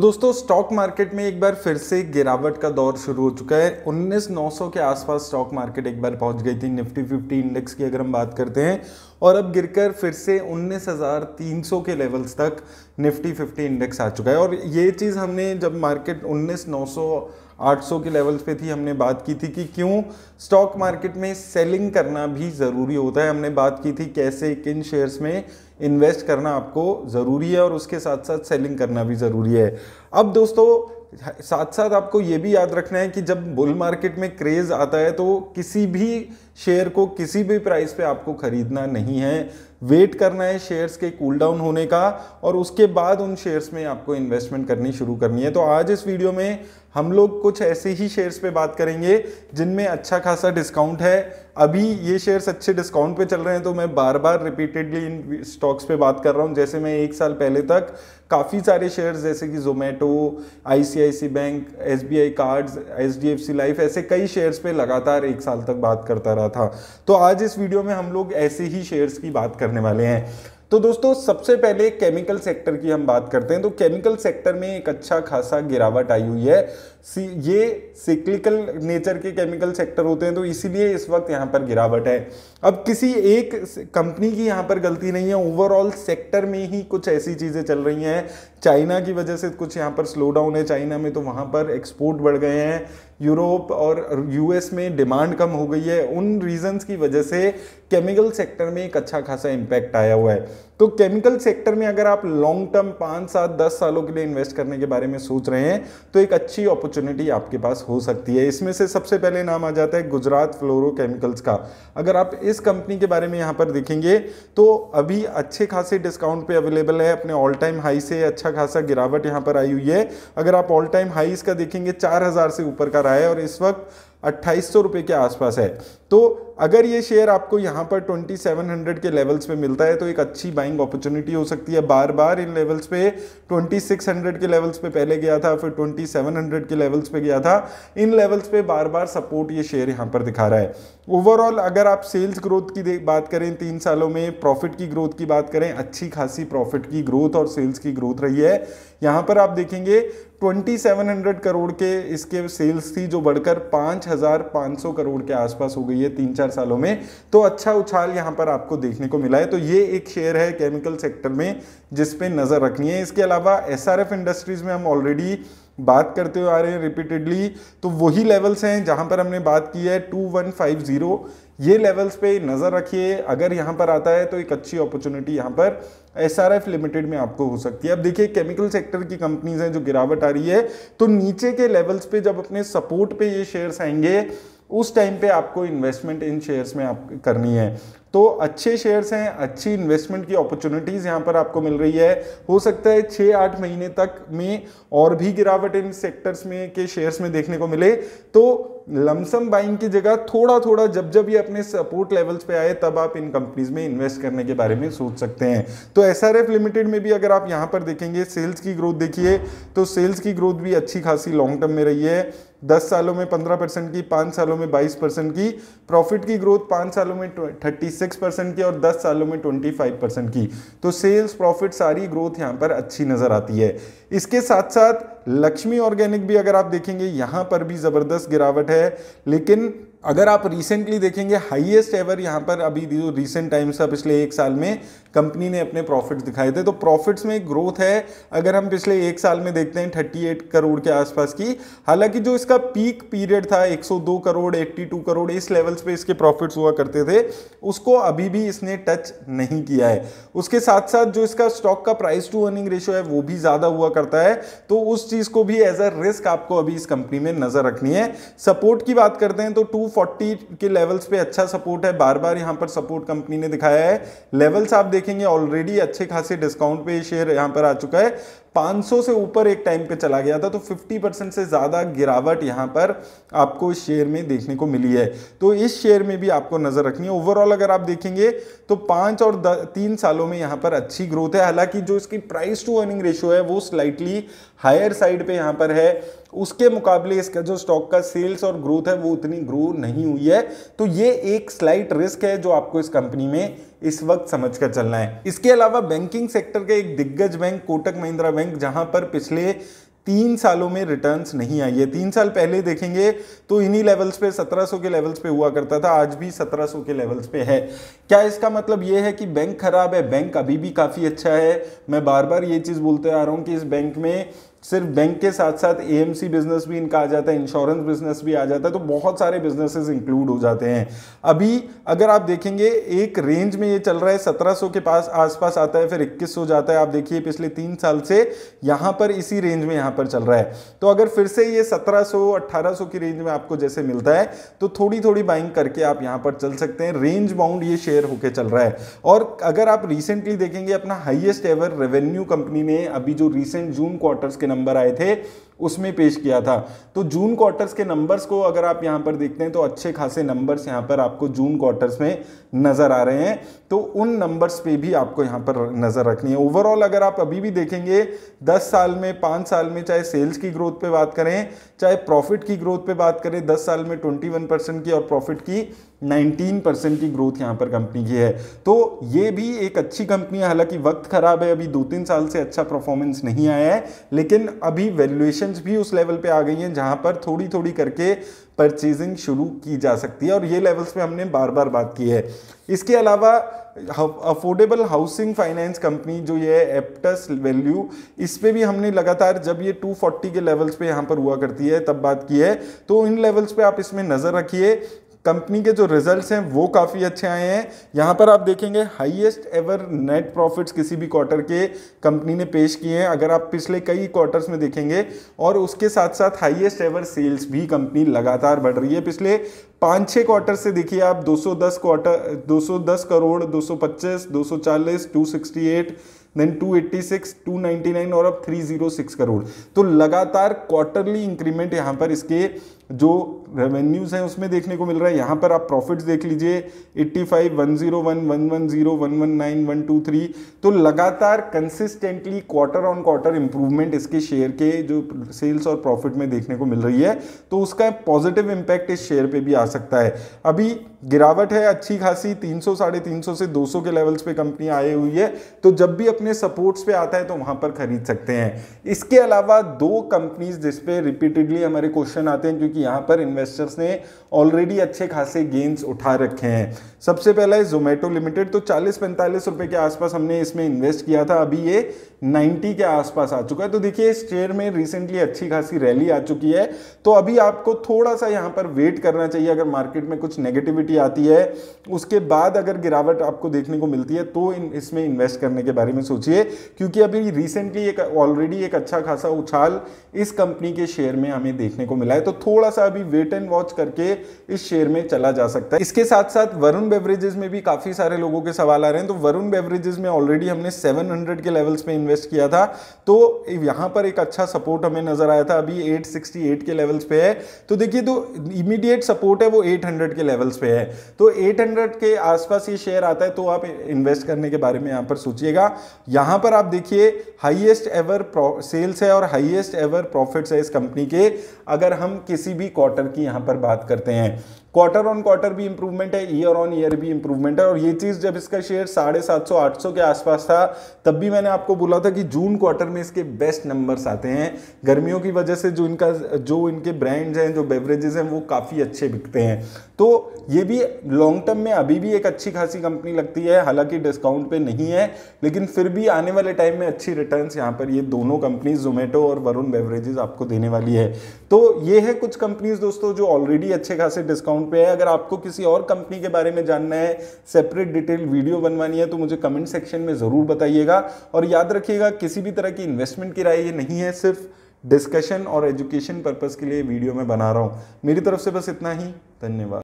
दोस्तों stock market में एक बार फिर से गिरावट का दौर शुरू हो चुका है। 19,900 के आसपास स्टॉक मार्केट एक बार पहुंच गई थी। निफ्टी 50 इंडेक्स की अगर हम बात करते हैं, और अब गिरकर फिर से 19,300 के लेवल्स तक निफ्टी 50 इंडेक्स आ चुका है। और ये चीज़ हमने जब मार्केट 19,900 800 के लेवल्स पे थी, हमने बात की थी कि क्यों स्टॉक मार्केट में सेलिंग करना भी ज़रूरी होता है। हमने बात की थी कैसे किन शेयर्स में इन्वेस्ट करना आपको ज़रूरी है और उसके साथ साथ सेलिंग करना भी ज़रूरी है। अब दोस्तों साथ साथ आपको ये भी याद रखना है कि जब बुल मार्केट में क्रेज़ आता है तो किसी भी शेयर को किसी भी प्राइस पे आपको खरीदना नहीं है, वेट करना है शेयर्स के कूल डाउन होने का, और उसके बाद उन शेयर्स में आपको इन्वेस्टमेंट करनी शुरू करनी है। तो आज इस वीडियो में हम लोग कुछ ऐसे ही शेयर्स पे बात करेंगे जिनमें अच्छा खासा डिस्काउंट है। अभी ये शेयर्स अच्छे डिस्काउंट पे चल रहे हैं तो मैं बार बार रिपीटेडली इन स्टॉक्स पे बात कर रहा हूँ। जैसे मैं एक साल पहले तक काफ़ी सारे शेयर्स जैसे कि Zomato, ICICI bank, SBI cards, HDFC life, ऐसे कई शेयर्स पे लगातार एक साल तक बात करता रहा था। तो आज इस वीडियो में हम लोग ऐसे ही शेयर्स की बात करने वाले हैं। तो दोस्तों सबसे पहले केमिकल सेक्टर की हम बात करते हैं। तो केमिकल सेक्टर में एक अच्छा खासा गिरावट आई हुई है। ये सिक्लिकल नेचर के केमिकल सेक्टर होते हैं तो इसीलिए इस वक्त यहाँ पर गिरावट है। अब किसी एक कंपनी की यहाँ पर गलती नहीं है, ओवरऑल सेक्टर में ही कुछ ऐसी चीज़ें चल रही हैं। चाइना की वजह से कुछ यहाँ पर स्लो डाउन है चाइना में, तो वहाँ पर एक्सपोर्ट बढ़ गए हैं। यूरोप और US में डिमांड कम हो गई है। उन रीजंस की वजह से केमिकल सेक्टर में एक अच्छा खासा इम्पैक्ट आया हुआ है। तो केमिकल सेक्टर में अगर आप लॉन्ग टर्म 5, 7, 10 सालों के लिए इन्वेस्ट करने के बारे में सोच रहे हैं तो एक अच्छी अपॉर्चुनिटी आपके पास हो सकती है। इसमें से सबसे पहले नाम आ जाता है गुजरात फ्लोरोकेमिकल्स का। अगर आप इस कंपनी के बारे में यहाँ पर देखेंगे तो अभी अच्छे खासे डिस्काउंट पे अवेलेबल है। अपने ऑल टाइम हाई से अच्छा खासा गिरावट यहाँ पर आई हुई है। अगर आप ऑल टाइम हाई इसका देखेंगे 4,000 से ऊपर का रहा है और इस वक्त 2,800 रुपये के आसपास है। तो अगर ये शेयर आपको यहाँ पर 2,700 के लेवल्स पे मिलता है तो एक अच्छी बाइंग अपॉर्चुनिटी हो सकती है। बार बार इन लेवल्स पे 2,600 के लेवल्स पे पहले गया था, फिर 2,700 के लेवल्स पे गया था। इन लेवल्स पे बार बार सपोर्ट ये शेयर यहाँ पर दिखा रहा है। ओवरऑल अगर आप सेल्स ग्रोथ की बात करें 3 सालों में, प्रॉफिट की ग्रोथ की बात करें, अच्छी खासी प्रॉफिट की ग्रोथ और सेल्स की ग्रोथ रही है। यहाँ पर आप देखेंगे 2,700 करोड़ के इसके सेल्स थी जो बढ़कर 5,500 करोड़ के आसपास हो गई है 3-4 सालों में। तो अच्छा उछाल यहाँ पर आपको देखने को मिला है। तो ये एक शेयर है केमिकल सेक्टर में जिस पे नज़र रखनी है। इसके अलावा SRF इंडस्ट्रीज में हम ऑलरेडी बात करते हुए आ रहे हैं रिपीटेडली, तो वही लेवल्स हैं जहां पर हमने बात की है 2150। ये लेवल्स पे नज़र रखिए। अगर यहाँ पर आता है तो एक अच्छी अपॉर्चुनिटी यहाँ पर SRF लिमिटेड में आपको हो सकती है। अब देखिए केमिकल सेक्टर की कंपनीज हैं जो गिरावट आ रही है, तो नीचे के लेवल्स पे जब अपने सपोर्ट पे ये शेयर्स आएंगे उस टाइम पे आपको इन्वेस्टमेंट इन शेयर्स में आप करनी है। तो अच्छे शेयर्स हैं, अच्छी इन्वेस्टमेंट की अपॉर्चुनिटीज़ यहाँ पर आपको मिल रही है। हो सकता है 6-8 महीने तक में और भी गिरावट इन सेक्टर्स में के शेयर्स में देखने को मिले। तो लमसम बाइंग की जगह थोड़ा थोड़ा जब जब ये अपने सपोर्ट लेवल्स पे आए तब आप इन कंपनीज में इन्वेस्ट करने के बारे में सोच सकते हैं। तो SRF लिमिटेड में भी अगर आप यहाँ पर देखेंगे सेल्स की ग्रोथ देखिए, तो सेल्स की ग्रोथ भी अच्छी खासी लॉन्ग टर्म में रही है। 10 सालों में 15% की, 5 सालों में 22% की। प्रॉफिट की ग्रोथ 5 सालों में 36% की और 10 सालों में 25% की। तो सेल्स, प्रॉफिट, सारी ग्रोथ यहाँ पर अच्छी नजर आती है। इसके साथ साथ लक्ष्मी ऑर्गेनिक भी अगर आप देखेंगे यहाँ पर भी ज़बरदस्त गिरावट है। लेकिन अगर आप रिसेंटली देखेंगे हाईएस्ट एवर यहाँ पर अभी जो रिसेंट टाइम्स था पिछले एक साल में कंपनी ने अपने प्रॉफिट्स दिखाए थे, तो प्रॉफिट्स में ग्रोथ है। अगर हम पिछले एक साल में देखते हैं 38 करोड़ के आसपास की। हालांकि जो इसका पीक पीरियड था 102 करोड़, 82 करोड़, इस लेवल्स पे इसके प्रॉफिट्स हुआ करते थे, उसको अभी भी इसने टच नहीं किया है। उसके साथ साथ जो इसका स्टॉक का प्राइस टू अर्निंग रेशियो है वो भी ज़्यादा हुआ करता है, तो उस चीज़ को भी एज अ रिस्क आपको अभी इस कंपनी में नज़र रखनी है। सपोर्ट की बात करते हैं तो 240 के लेवल्स पे अच्छा सपोर्ट है। बार बार यहाँ पर सपोर्ट कंपनी ने दिखाया है। लेवल्स आप देखेंगे ऑलरेडी अच्छे खासे डिस्काउंट पे शेयर यहाँ पर आ चुका है। 500 से ऊपर एक टाइम पे चला गया था, तो 50% से ज़्यादा गिरावट यहाँ पर आपको इस शेयर में देखने को मिली है। तो इस शेयर में भी आपको नज़र रखनी है। ओवरऑल अगर आप देखेंगे तो 5 और 3 सालों में यहाँ पर अच्छी ग्रोथ है। हालांकि जो इसकी प्राइस टू अर्निंग रेशियो है वो स्लाइटली हायर साइड पे यहाँ पर है। उसके मुकाबले इसका जो स्टॉक का सेल्स और ग्रोथ है वो उतनी ग्रो नहीं हुई है। तो ये एक स्लाइट रिस्क है जो आपको इस कंपनी में इस वक्त समझ कर चलना है। इसके अलावा बैंकिंग सेक्टर के एक दिग्गज बैंक कोटक महिंद्रा बैंक, जहां पर पिछले 3 सालों में रिटर्न्स नहीं आई है। 3 साल पहले देखेंगे तो इन्हीं लेवल्स पे 1700 के लेवल्स पे हुआ करता था, आज भी 1700 के लेवल्स पे है। क्या इसका मतलब ये है कि बैंक खराब है? बैंक अभी भी काफ़ी अच्छा है। मैं बार बार ये चीज़ बोलते आ रहा हूँ कि इस बैंक में सिर्फ बैंक के साथ साथ एएमसी बिजनेस भी इनका आ जाता है, इंश्योरेंस बिजनेस भी आ जाता है, तो बहुत सारे बिजनेसेस इंक्लूड हो जाते हैं। अभी अगर आप देखेंगे एक रेंज में ये चल रहा है, 1700 के पास आसपास आता है, फिर 2100 जाता है। आप देखिए पिछले 3 साल से यहाँ पर इसी रेंज में यहाँ पर चल रहा है। तो अगर फिर से ये 1700 1800 की रेंज में आपको जैसे मिलता है तो थोड़ी थोड़ी बाइंग करके आप यहाँ पर चल सकते हैं। रेंज बाउंड ये शेयर होके चल रहा है। और अगर आप रिसेंटली देखेंगे अपना हाईएस्ट एवर रेवेन्यू कंपनी ने अभी जो रिसेंट जून क्वार्टर्स के नंबर आए थे उसमें पेश किया था, तो जून क्वार्टर्स के नंबर्स को अगर आप यहां पर देखते हैं तो अच्छे खासे नंबर्स यहां पर आपको जून क्वार्टर्स में नजर आ रहे हैं। तो उन नंबर्स पे भी आपको यहां पर नजर रखनी है। ओवरऑल अगर आप अभी भी देखेंगे 10 साल में 5 साल में, चाहे सेल्स की ग्रोथ पे बात करें चाहे प्रॉफिट की ग्रोथ पे बात करें, 10 साल में 21% की और प्रॉफिट की 19% की ग्रोथ यहां पर कंपनी की है। तो ये भी एक अच्छी कंपनी है। हालांकि वक्त खराब है, अभी 2-3 साल से अच्छा परफॉर्मेंस नहीं आया है, लेकिन अभी वैल्यूएशंस भी उस लेवल पे आ गई हैं जहां पर थोड़ी थोड़ी करके परचेजिंग शुरू की जा सकती है, और ये लेवल्स पे हमने बार बार बात की है। इसके अलावा अफोर्डेबल हाउसिंग फाइनेंस कंपनी जो ये एप्टस वैल्यू, इस पे भी हमने लगातार जब ये 240 के लेवल्स पे यहाँ पर हुआ करती है तब बात की है। तो इन लेवल्स पे आप इसमें नजर रखिए। कंपनी के जो रिजल्ट्स हैं वो काफ़ी अच्छे आए हैं। यहाँ पर आप देखेंगे हाईएस्ट एवर नेट प्रॉफिट्स किसी भी क्वार्टर के कंपनी ने पेश किए हैं, अगर आप पिछले कई क्वार्टर्स में देखेंगे, और उसके साथ साथ हाईएस्ट एवर सेल्स भी कंपनी लगातार बढ़ रही है। पिछले 5-6 क्वार्टर से देखिए आप 210 करोड़, 225, 240, 268, देन 286, 299 और अब 306 करोड़। तो लगातार क्वार्टरली इंक्रीमेंट यहाँ पर इसके जो रेवेन्यूज हैं उसमें देखने को मिल रहा है। यहाँ पर आप प्रॉफिट्स देख लीजिए 85, 101, 110, 119, 123। तो लगातार consistently quarter on quarter improvement इसके शेयर के जो सेल्स और प्रॉफिट में देखने को मिल रही है, तो उसका पॉजिटिव इंपैक्ट इस शेयर पे भी आ सकता है। अभी गिरावट है अच्छी खासी, 300, 350 से 200 के लेवल्स पे कंपनी आई हुई है, तो जब भी अपने सपोर्ट्स पे आता है तो वहां पर खरीद सकते हैं। इसके अलावा 2 कंपनीज जिसपे रिपीटेडली हमारे क्वेश्चन आते हैं, क्योंकि यहाँ पर इन्वेस्टर्स ने ऑलरेडी अच्छे खासे गेन्स उठा रखे हैं। सबसे पहला है जोमेटो लिमिटेड। तो 40-45 रुपए के आसपास हमने इसमें इन्वेस्ट किया था, अभी ये 90 के आसपास आ चुका है। तो देखिए इस शेयर में रिसेंटली अच्छी खासी रैली आ चुकी है, तो अभी आपको थोड़ा सा यहाँ पर वेट करना चाहिए। अगर मार्केट में कुछ नेगेटिविटी आती है उसके बाद अगर गिरावट आपको देखने को मिलती है तो इसमें इन्वेस्ट करने के बारे में सोचिए, क्योंकि अभी रिसेंटली एक ऑलरेडी एक अच्छा खासा उछाल इस कंपनी के शेयर में हमें देखने को मिला है। तो थोड़ा सा अभी वेट एंड वॉच करके इस शेयर में चला जा सकता है। इसके साथ साथ वरुण बेवरेजेस में भी काफी सारे लोगों के सवाल आ रहे हैं। तो वरुण बेवरेजेस में ऑलरेडी हमने 700 के लेवल्स पे इन्वेस्ट किया था, तो यहां पर एक अच्छा सपोर्ट हमें नजर आया था, अभी 868 के लेवल्स पे है। तो देखिए जो इमीडिएट सपोर्ट है वो 800 के लेवल्स पे है, तो 800 के आसपास ये शेयर आता है तो आप इन्वेस्ट करने के बारे में यहां पर सोचिएगा। यहां पर आप देखिए हाईएस्ट एवर सेल्स है और हाईएस्ट एवर प्रॉफिट्स है इस कंपनी के, अगर हम किसी भी क्वार्टर की यहां पर बात करते हैं। क्वार्टर ऑन क्वार्टर भी इंप्रूवमेंट है, ईयर ऑन ईयर भी इंप्रूवमेंट है। और ये चीज जब इसका शेयर 750-800 के आसपास था तब भी मैंने आपको बोला था कि जून क्वार्टर में इसके बेस्ट नंबर्स आते हैं। गर्मियों की वजह से जो इनके ब्रांड्स हैं, जो बेवरेजेस हैं, वो काफी अच्छे बिकते हैं। तो ये भी लॉन्ग टर्म में अभी भी एक अच्छी खासी कंपनी लगती है, हालांकि डिस्काउंट पे नहीं है, लेकिन फिर भी आने वाले टाइम में अच्छी रिटर्न्स यहाँ पर ये दोनों कंपनीज जोमेटो और वरुण बेवरेजेस आपको देने वाली है। तो ये है कुछ कंपनीज दोस्तों जो ऑलरेडी अच्छे खासे डिस्काउंट पे है। अगर आपको किसी और कंपनी के बारे में जानना है, सेपरेट डिटेल वीडियो बनवानी है, तो मुझे कमेंट सेक्शन में जरूर बताइएगा। और याद रखिएगा किसी भी तरह की इन्वेस्टमेंट की राय ये नहीं है, सिर्फ डिस्कशन और एजुकेशन पर्पस के लिए वीडियो में बना रहा हूं। मेरी तरफ से बस इतना ही, धन्यवाद।